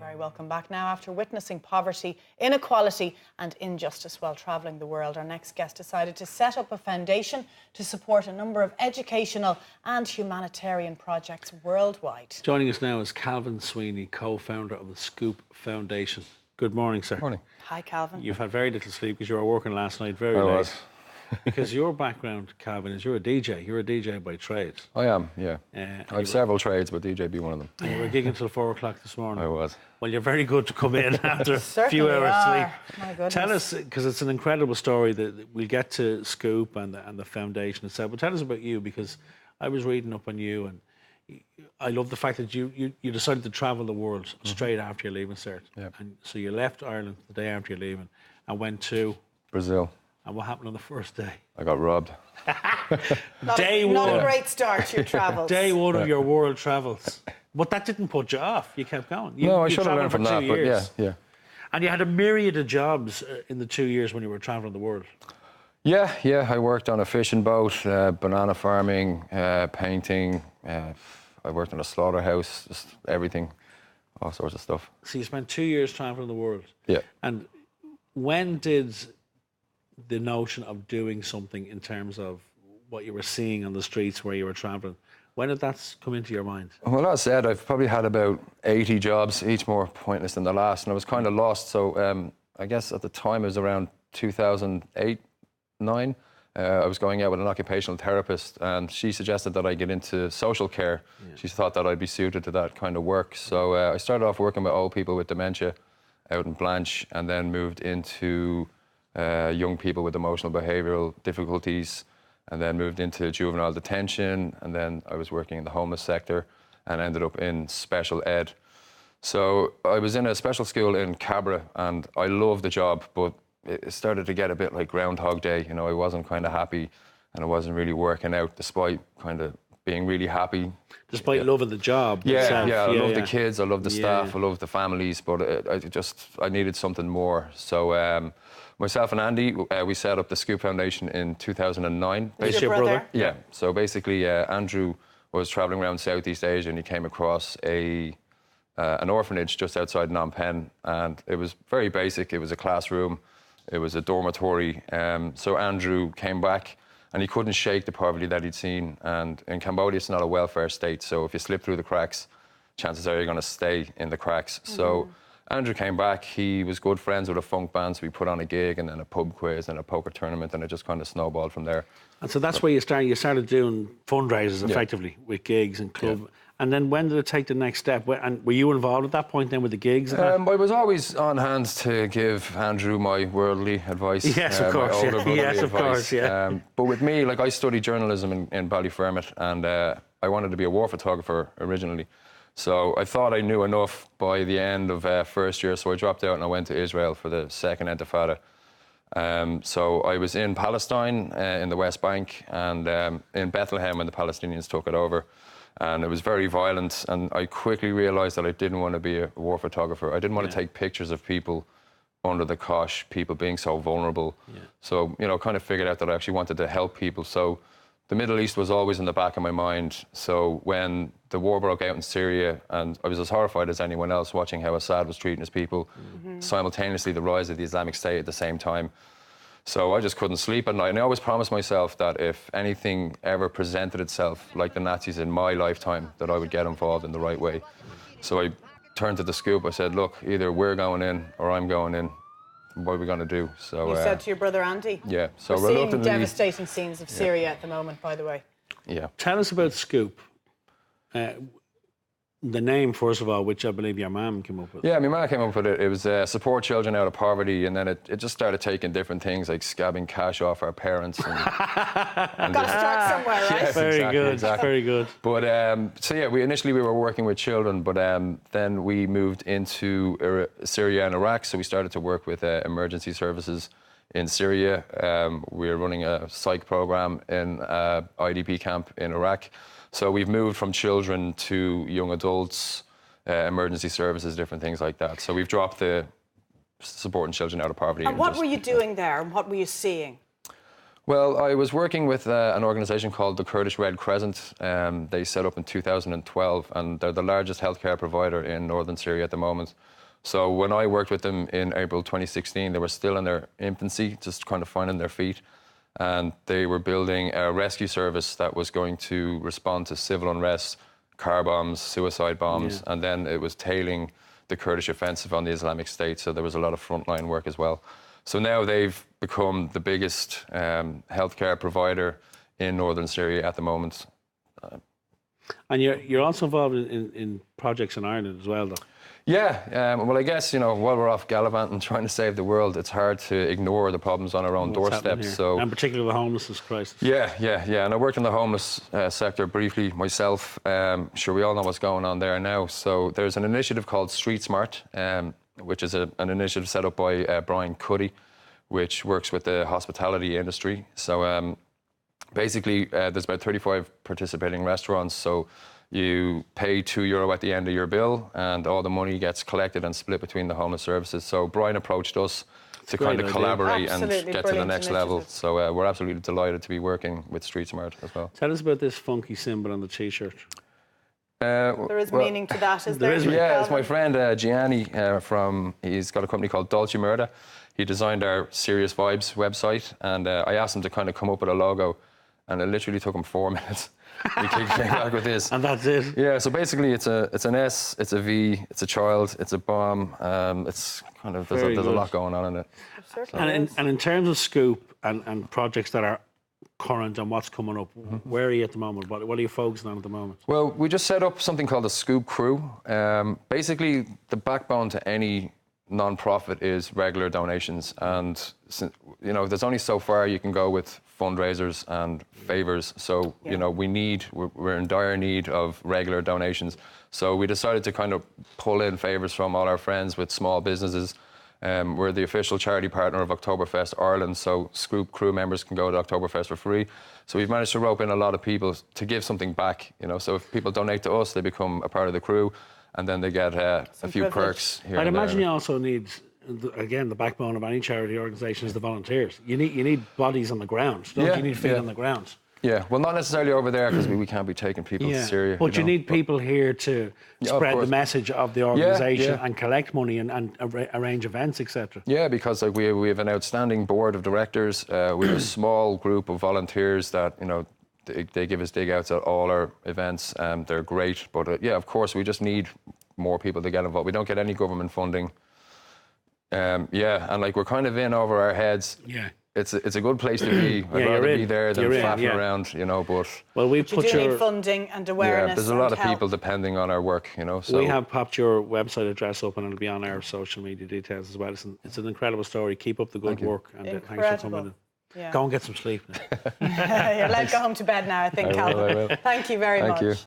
very welcome back. Now, after witnessing poverty, inequality and injustice while travelling the world, our next guest decided to set up a foundation to support a number of educational and humanitarian projects worldwide. Joining us now is Calvin Sweeney, co-founder of the Scoop Foundation. Good morning, sir. Morning. Hi, Calvin. You've had very little sleep because you were working last night very late. I was. Because your background, Calvin, is you're a DJ. You're a DJ by trade. I am, yeah. I have several trades, but DJ be one of them. And you were gigging until 4 o'clock this morning. I was. Well, you're very good to come in after a Certainly few hours are. sleep. My goodness. Tell us, because it's an incredible story that we'll get to Scoop and the foundation itself. But tell us about you, because I was reading up on you and I love the fact that you decided to travel the world straight after you're leaving cert. Yep. And so you left Ireland the day after you're leaving and went to Brazil. And what happened on the first day? I got robbed. Not a great start to your travels. Day one of your world travels. But that didn't put you off. You kept going. No, I should have learned from that, but yeah. And you had a myriad of jobs in the 2 years when you were travelling the world. Yeah. I worked on a fishing boat, banana farming, painting. I worked in a slaughterhouse, just everything, all sorts of stuff. So you spent 2 years travelling the world. Yeah. And when did the notion of doing something in terms of what you were seeing on the streets where you were travelling, when did that come into your mind? Well, as I said, I've probably had about 80 jobs, each more pointless than the last, and I was kind of lost. So I guess at the time it was around 2008, 2009. I was going out with an occupational therapist and she suggested that I get into social care. Yeah. She thought that I'd be suited to that kind of work. So I started off working with old people with dementia out in Blanche and then moved into young people with emotional behavioural difficulties, and then moved into juvenile detention, and then I was working in the homeless sector and ended up in special ed. So I was in a special school in Cabra and I loved the job, but it started to get a bit like Groundhog Day. You know, I wasn't kind of happy and I wasn't really working out despite kind of being really happy. Despite loving the job itself. Yeah, I love the kids, I love the staff, I love the families, but I needed something more. So myself and Andy, we set up the Scoop Foundation in 2009. Is your brother? Yeah. So basically, Andrew was travelling around Southeast Asia and he came across an orphanage just outside Phnom Penh, and it was very basic. It was a classroom, it was a dormitory. So Andrew came back and he couldn't shake the poverty that he'd seen. And in Cambodia, it's not a welfare state, so if you slip through the cracks, chances are you're going to stay in the cracks. Mm-hmm. So Andrew came back, he was good friends with a funk band, so we put on a gig and then a pub quiz and a poker tournament, and it just kind of snowballed from there. And so that's where you started doing fundraisers effectively with gigs and club. Yeah. And then when did it take the next step? And were you involved at that point then with the gigs? I was always on hand to give Andrew my worldly advice. Yes, of course. My older brotherly yes, of advice. Course, yeah. But with me, like I studied journalism in Ballyfermot, and I wanted to be a war photographer originally. So I thought I knew enough by the end of first year, so I dropped out and I went to Israel for the second Intifada. So I was in Palestine, in the West Bank, and in Bethlehem when the Palestinians took it over. And it was very violent, and I quickly realised that I didn't want to be a war photographer. I didn't want to take pictures of people under the cosh, people being so vulnerable. Yeah. So, you know, kind of figured out that I actually wanted to help people. So the Middle East was always in the back of my mind. So when the war broke out in Syria, and I was as horrified as anyone else watching how Assad was treating his people, simultaneously the rise of the Islamic State at the same time. So I just couldn't sleep at night. And I always promised myself that if anything ever presented itself like the Nazis in my lifetime, that I would get involved in the right way. So I turned to the Scoop. I said, look, either we're going in or I'm going in. What are we going to do? So you said to your brother Andy? Yeah. So we're seeing devastating scenes of Syria at the moment, by the way. Yeah. Tell us about Scoop. The name, first of all, which I believe your mum came up with. Yeah, my mum came up with it. It was support children out of poverty, and then it just started taking different things like scabbing cash off our parents. And got to start somewhere, right? Yes, Exactly. Very good. But so yeah, we were working with children, but then we moved into Syria and Iraq. So we started to work with emergency services in Syria. We were running a psych program in IDP camp in Iraq. So we've moved from children to young adults, emergency services, different things like that. So we've dropped the supporting children out of poverty. And what were you doing there and what were you seeing? Well, I was working with an organisation called the Kurdish Red Crescent. They set up in 2012, and they're the largest healthcare provider in northern Syria at the moment. So when I worked with them in April 2016, they were still in their infancy, just kind of finding their feet. And they were building a rescue service that was going to respond to civil unrest, car bombs, suicide bombs, and then it was tailing the Kurdish offensive on the Islamic State. So there was a lot of frontline work as well. So now they've become the biggest healthcare provider in northern Syria at the moment. And you're also involved in projects in Ireland as well, though. Yeah, well, I guess, while we're off gallivanting trying to save the world, it's hard to ignore the problems on our own doorstep. So, and particularly the homelessness crisis. Yeah. And I worked in the homeless sector briefly myself. Sure, we all know what's going on there now. So there's an initiative called Street Smart, which is an initiative set up by Brian Cuddy, which works with the hospitality industry. So basically, there's about 35 participating restaurants. So you pay €2 at the end of your bill, and all the money gets collected and split between the homeless services. So Brian approached us to kind of collaborate and get to the next level. So we're absolutely delighted to be working with Street Smart as well. Tell us about this funky symbol on the T-shirt. There is meaning to that, is there? Yeah, it's my friend Gianni he's got a company called Dolce Murda. He designed our Serious Vibes website, and I asked him to kind of come up with a logo, and it literally took him 4 minutes. He came back with this. And that's it? Yeah, so basically it's an S, it's a V, it's a child, it's a bomb. It's kind of, there's a lot going on in it. And in terms of Scoop and projects that are current and what's coming up, where are you at the moment? What are you focusing on at the moment? Well, we just set up something called the Scoop Crew. Basically, the backbone to any non-profit is regular donations, and there's only so far you can go with fundraisers and favors. So we're in dire need of regular donations. So we decided to kind of pull in favors from all our friends with small businesses. We're the official charity partner of Oktoberfest Ireland, so Scoop Crew members can go to Oktoberfest for free. So we've managed to rope in a lot of people to give something back. So if people donate to us, they become a part of the crew, and then they get a few perks here. I'd imagine you also need, again, the backbone of any charity organisation is the volunteers. You need bodies on the ground, don't you? You need feet on the ground. Yeah, well, not necessarily over there, because we can't be taking people to Syria. But you need people here to spread the message of the organisation and collect money and arrange events, etc. Yeah, because we have an outstanding board of directors. We have a small group of volunteers that they give us dig outs at all our events. They're great, but of course we just need more people to get involved. We don't get any government funding. And we're kind of in over our heads. Yeah. It's a good place to be. I'd rather be there than faffing around, but... Well, we put you need funding and awareness. Yeah, there's a lot of people depending on our work, so... We have popped your website address up, and it'll be on our social media details as well. It's an incredible story. Keep up the good work, and thanks for coming in. Yeah. Go and get some sleep now. You're allowed to go home to bed now, I think, Calvin. Thank you very much.